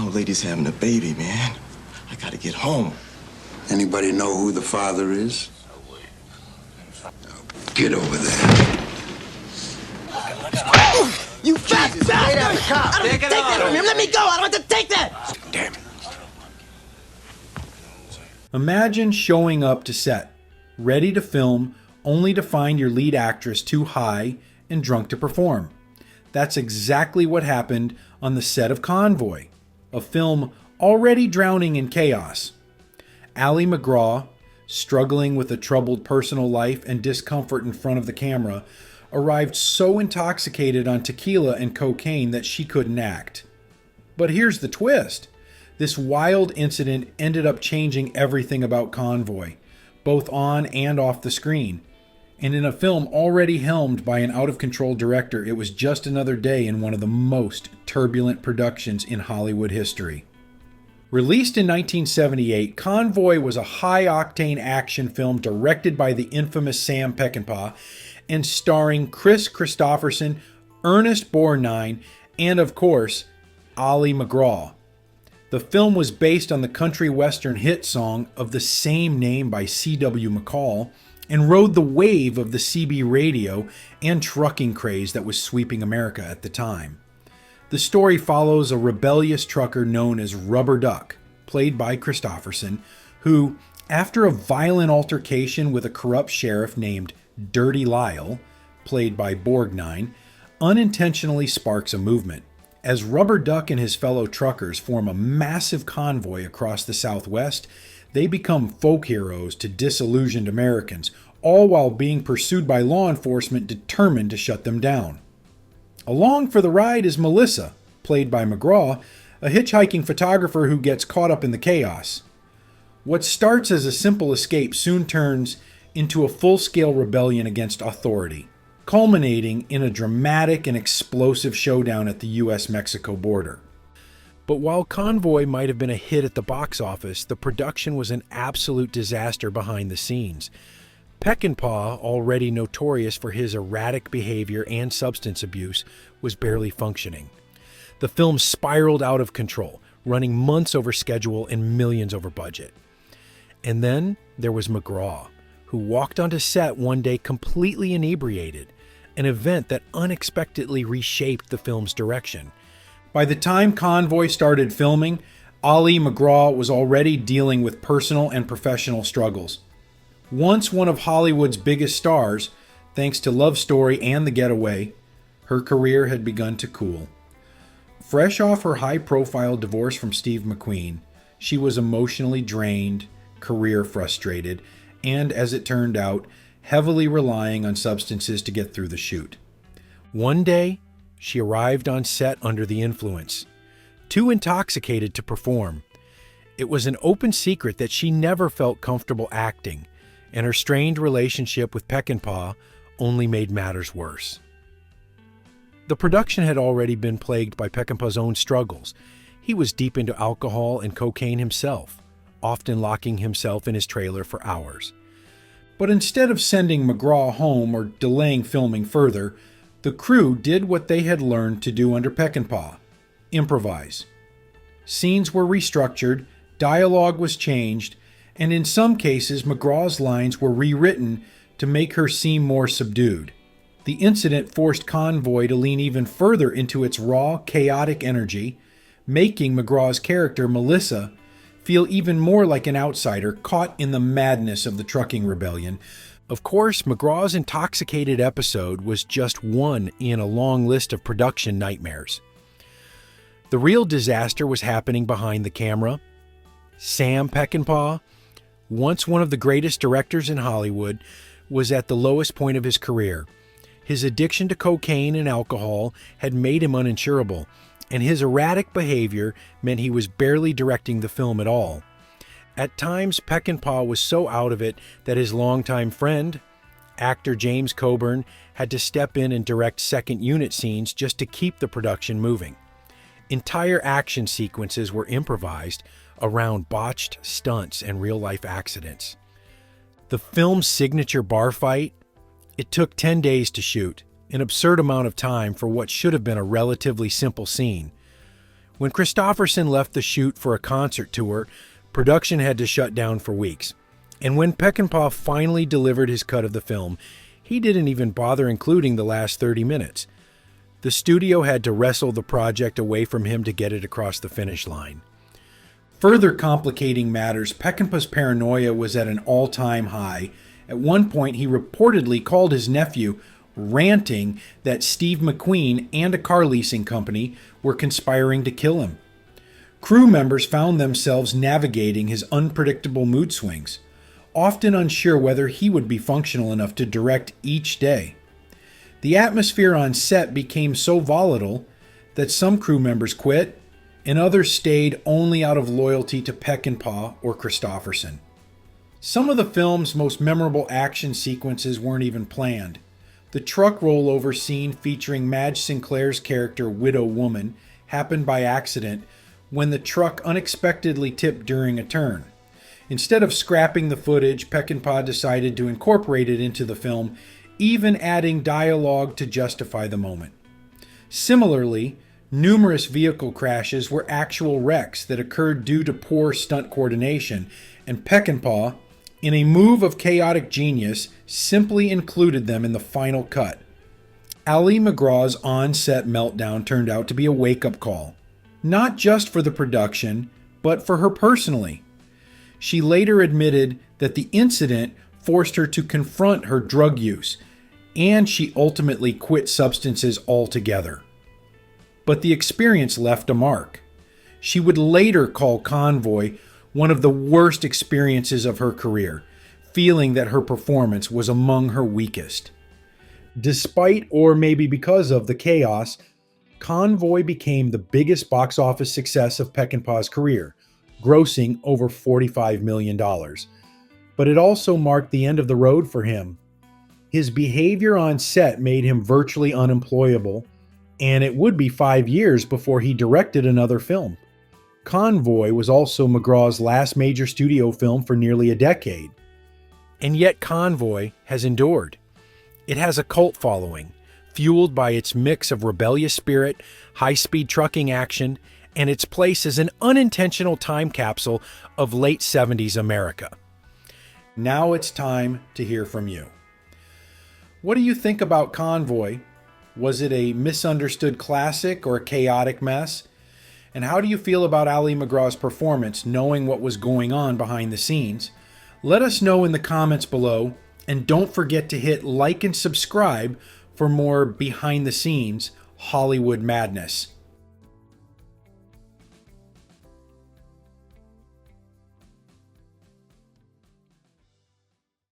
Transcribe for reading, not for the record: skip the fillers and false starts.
old lady's having a baby, man. I gotta get home. Anybody know who the father is? Get over there. You fat bastard! I don't take that from him. Let me go. I don't want to take that. Damn it. Imagine showing up to set, ready to film, only to find your lead actress too high and drunk to perform. That's exactly what happened on the set of Convoy, a film already drowning in chaos. Ali MacGraw, struggling with a troubled personal life and discomfort in front of the camera, arrived so intoxicated on tequila and cocaine that she couldn't act. But here's the twist. This wild incident ended up changing everything about Convoy, both on and off the screen. And in a film already helmed by an out-of-control director, it was just another day in one of the most turbulent productions in Hollywood history. Released in 1978, Convoy was a high-octane action film directed by the infamous Sam Peckinpah and starring Chris Christopherson, Ernest Borgnine, and of course, Ali MacGraw. The film was based on the country western hit song of the same name by C.W. McCall and rode the wave of the CB radio and trucking craze that was sweeping America at the time. The story follows a rebellious trucker known as Rubber Duck, played by Christopherson, who, after a violent altercation with a corrupt sheriff named Dirty Lyle, played by Borgnine, unintentionally sparks a movement. As Rubber Duck and his fellow truckers form a massive convoy across the Southwest, they become folk heroes to disillusioned Americans, all while being pursued by law enforcement determined to shut them down. Along for the ride is Melissa, played by MacGraw, a hitchhiking photographer who gets caught up in the chaos. What starts as a simple escape soon turns into a full-scale rebellion against authority, culminating in a dramatic and explosive showdown at the U.S.-Mexico border. But while Convoy might have been a hit at the box office, the production was an absolute disaster behind the scenes. Peckinpah, already notorious for his erratic behavior and substance abuse, was barely functioning. The film spiraled out of control, running months over schedule and millions over budget. And then there was MacGraw, who walked onto set one day completely inebriated, an event that unexpectedly reshaped the film's direction. By the time Convoy started filming, Ali MacGraw was already dealing with personal and professional struggles. Once one of Hollywood's biggest stars, thanks to Love Story and The Getaway, her career had begun to cool. Fresh off her high-profile divorce from Steve McQueen, she was emotionally drained, career frustrated, and, as it turned out, heavily relying on substances to get through the shoot. One day, she arrived on set under the influence, too intoxicated to perform. It was an open secret that she never felt comfortable acting, and her strained relationship with Peckinpah only made matters worse. The production had already been plagued by Peckinpah's own struggles. He was deep into alcohol and cocaine himself, often locking himself in his trailer for hours. But instead of sending MacGraw home or delaying filming further, the crew did what they had learned to do under Peckinpah: improvise. Scenes were restructured, dialogue was changed, and in some cases MacGraw's lines were rewritten to make her seem more subdued. The incident forced Convoy to lean even further into its raw, chaotic energy, making MacGraw's character, Melissa, feel even more like an outsider caught in the madness of the trucking rebellion. Of course, MacGraw's intoxicated episode was just one in a long list of production nightmares. The real disaster was happening behind the camera. Sam Peckinpah, once one of the greatest directors in Hollywood, was at the lowest point of his career. His addiction to cocaine and alcohol had made him uninsurable, and his erratic behavior meant he was barely directing the film at all. At times, Peckinpah was so out of it that his longtime friend, actor James Coburn, had to step in and direct second unit scenes just to keep the production moving. Entire action sequences were improvised around botched stunts and real-life accidents. The film's signature bar fight, it took 10 days to shoot, an absurd amount of time for what should have been a relatively simple scene. When Christopherson left the shoot for a concert tour, production had to shut down for weeks. And when Peckinpah finally delivered his cut of the film, he didn't even bother including the last 30 minutes. The studio had to wrestle the project away from him to get it across the finish line. Further complicating matters, Peckinpah's paranoia was at an all-time high. At one point, he reportedly called his nephew, ranting that Steve McQueen and a car leasing company were conspiring to kill him. Crew members found themselves navigating his unpredictable mood swings, often unsure whether he would be functional enough to direct each day. The atmosphere on set became so volatile that some crew members quit and others stayed only out of loyalty to Peckinpah or Christopherson. Some of the film's most memorable action sequences weren't even planned. The truck rollover scene featuring Madge Sinclair's character Widow Woman happened by accident when the truck unexpectedly tipped during a turn. Instead of scrapping the footage, Peckinpah decided to incorporate it into the film, even adding dialogue to justify the moment. Similarly, numerous vehicle crashes were actual wrecks that occurred due to poor stunt coordination, and Peckinpah, in a move of chaotic genius, simply included them in the final cut. Ali MacGraw's on-set meltdown turned out to be a wake-up call, not just for the production, but for her personally. She later admitted that the incident forced her to confront her drug use, and she ultimately quit substances altogether. But the experience left a mark. She would later call Convoy one of the worst experiences of her career, feeling that her performance was among her weakest. Despite, or maybe because of, the chaos, Convoy became the biggest box office success of Peckinpah's career, grossing over $45 million. But it also marked the end of the road for him. His behavior on set made him virtually unemployable, and it would be 5 years before he directed another film. Convoy was also MacGraw's last major studio film for nearly a decade. And yet Convoy has endured. It has a cult following, fueled by its mix of rebellious spirit, high-speed trucking action, and its place as an unintentional time capsule of late 70s America. Now it's time to hear from you. What do you think about Convoy? Was it a misunderstood classic or a chaotic mess? And how do you feel about Ali MacGraw's performance, knowing what was going on behind the scenes? Let us know in the comments below, and don't forget to hit like and subscribe for more behind the scenes Hollywood madness.